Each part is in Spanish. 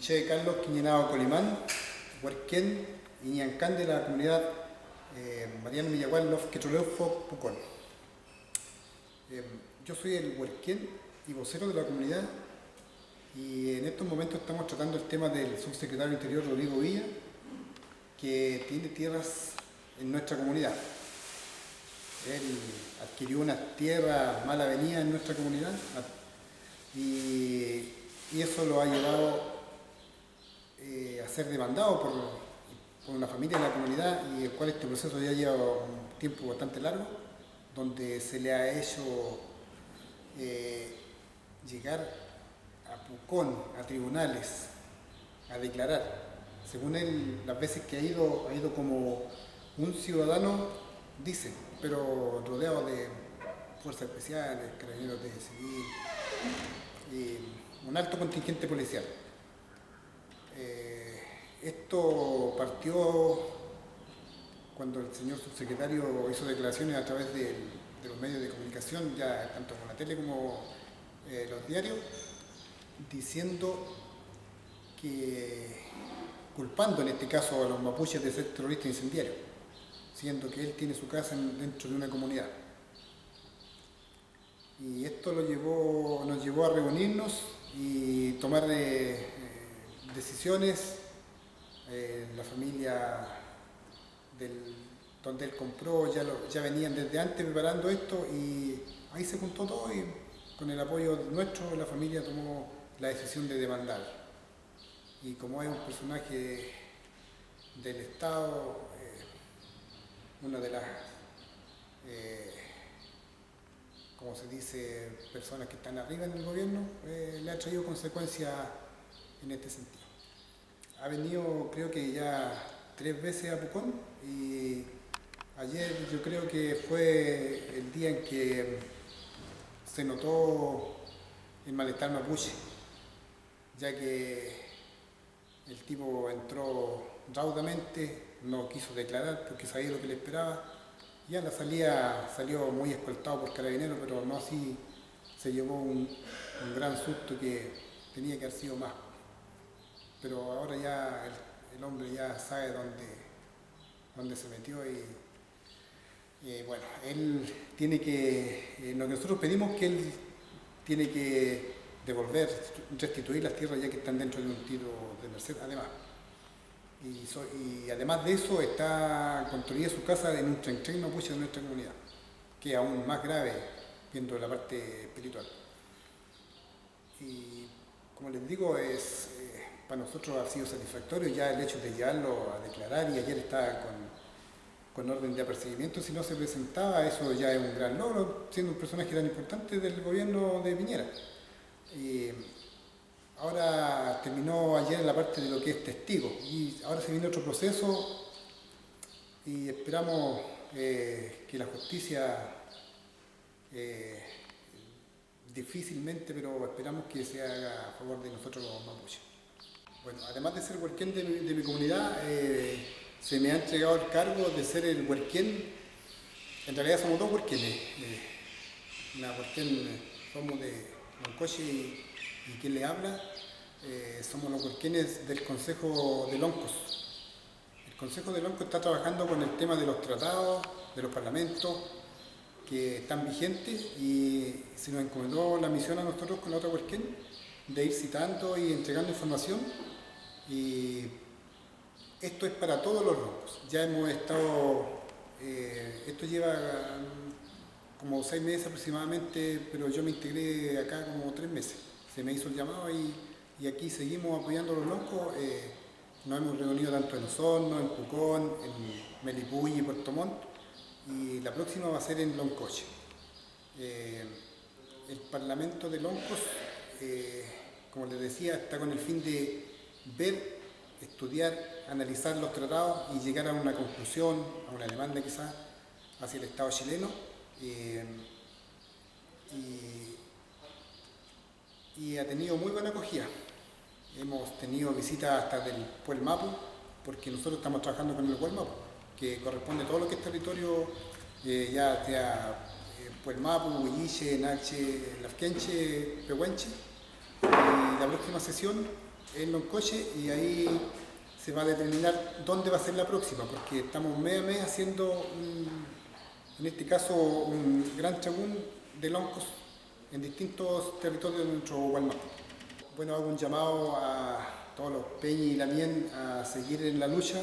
Che Carlos Quiñenao Colimán, Huerquén y Ñancán de la comunidad Mariano Millagual Lof Quetroleufo Pucón. Yo soy el Huerquén y vocero de la comunidad, y en estos momentos estamos tratando el tema del subsecretario del Interior Rodrigo Villa, que tiene tierras en nuestra comunidad. Él adquirió unas tierras mal avenidas en nuestra comunidad y eso lo ha llevado a ser demandado por una familia de la comunidad, y el cual este proceso ya lleva un tiempo bastante largo, donde se le ha hecho llegar a Pucón, a tribunales, a declarar. Según él, las veces que ha ido como un ciudadano, dice, pero rodeado de fuerzas especiales, carabineros de civil y un alto contingente policial. Esto partió cuando el señor subsecretario hizo declaraciones a través de los medios de comunicación, ya tanto con la tele como los diarios, diciendo que, culpando en este caso a los mapuches de ser terroristas incendiarios, siendo que él tiene su casa dentro de una comunidad. Y esto nos llevó a reunirnos y tomar decisiones. La familia donde él compró ya venían desde antes preparando esto, y ahí se juntó todo, y con el apoyo nuestro la familia tomó la decisión de demandar. Y como es un personaje del Estado, una de las, como se dice, personas que están arriba en el gobierno, le ha traído consecuencias en este sentido. Ha venido, creo que ya 3 veces a Pucón, y ayer yo creo que fue el día en que se notó el malestar mapuche, ya que el tipo entró raudamente, no quiso declarar porque sabía lo que le esperaba, y a la salida salió muy escoltado por carabineros, pero no así se llevó un gran susto que tenía que haber sido más. Pero ahora ya el hombre ya sabe dónde se metió, y bueno, él tiene que, lo que nosotros pedimos, que él tiene que restituir las tierras ya que están dentro de un tiro de merced, además. Y además de eso, está construida su casa en un tren mapuche de nuestra comunidad, que es aún más grave viendo la parte espiritual. Y como les digo, para nosotros ha sido satisfactorio ya el hecho de llevarlo a declarar, y ayer estaba con orden de apercibimiento. Si no se presentaba, eso ya es un gran logro, siendo un personaje tan importante del gobierno de Piñera. Y ahora terminó ayer la parte de lo que es testigo, y ahora se viene otro proceso, y esperamos que la justicia, difícilmente, pero esperamos que se haga a favor de nosotros los mapuches. Bueno, además de ser huerquén de mi comunidad, se me ha entregado el cargo de ser el huerquén. En realidad somos 2 huerquénes. La huerquén somos de Loncoche y quien le habla, somos los huerquénes del Consejo de Loncos. El Consejo de Loncos está trabajando con el tema de los tratados, de los parlamentos que están vigentes, y se nos encomendó la misión a nosotros con la otra huerquén de ir citando y entregando información. Y esto es para todos los loncos. Ya hemos estado, esto lleva como 6 meses aproximadamente, pero yo me integré acá como 3 meses. Se me hizo el llamado, y aquí seguimos apoyando a los loncos. Nos hemos reunido tanto en Osorno, en Pucón, en Melipulli y Puerto Montt, y la próxima va a ser en Loncoche. El Parlamento de Loncos, como les decía, está con el fin de ver, estudiar, analizar los tratados y llegar a una conclusión, a una demanda quizás hacia el Estado chileno. Y ha tenido muy buena acogida. Hemos tenido visitas hasta del Puel Mapu, porque nosotros estamos trabajando con el Puel Mapu, que corresponde a todo lo que es territorio, ya sea Puel Mapu, Huilliche, Nache, Lafkenche, Pehuenche. Y la próxima sesión en Loncoche, y ahí se va a determinar dónde va a ser la próxima, porque estamos mes a mes haciendo, en este caso, un gran chagún de loncos en distintos territorios de nuestro Gualmapu. Bueno, hago un llamado a todos los peñi y lamien a seguir en la lucha,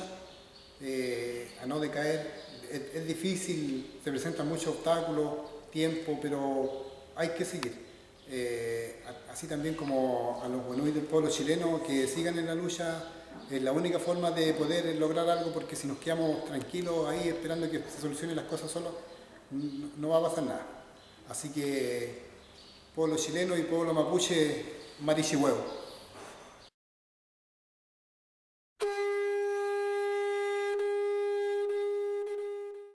a no decaer. Es difícil, se presentan muchos obstáculos, tiempo, pero hay que seguir. Así también como a los buenos del pueblo chileno que sigan en la lucha, es la única forma de poder lograr algo, porque si nos quedamos tranquilos ahí esperando que se solucionen las cosas solos, no va a pasar nada. Así que pueblo chileno y pueblo mapuche, marichihuevo.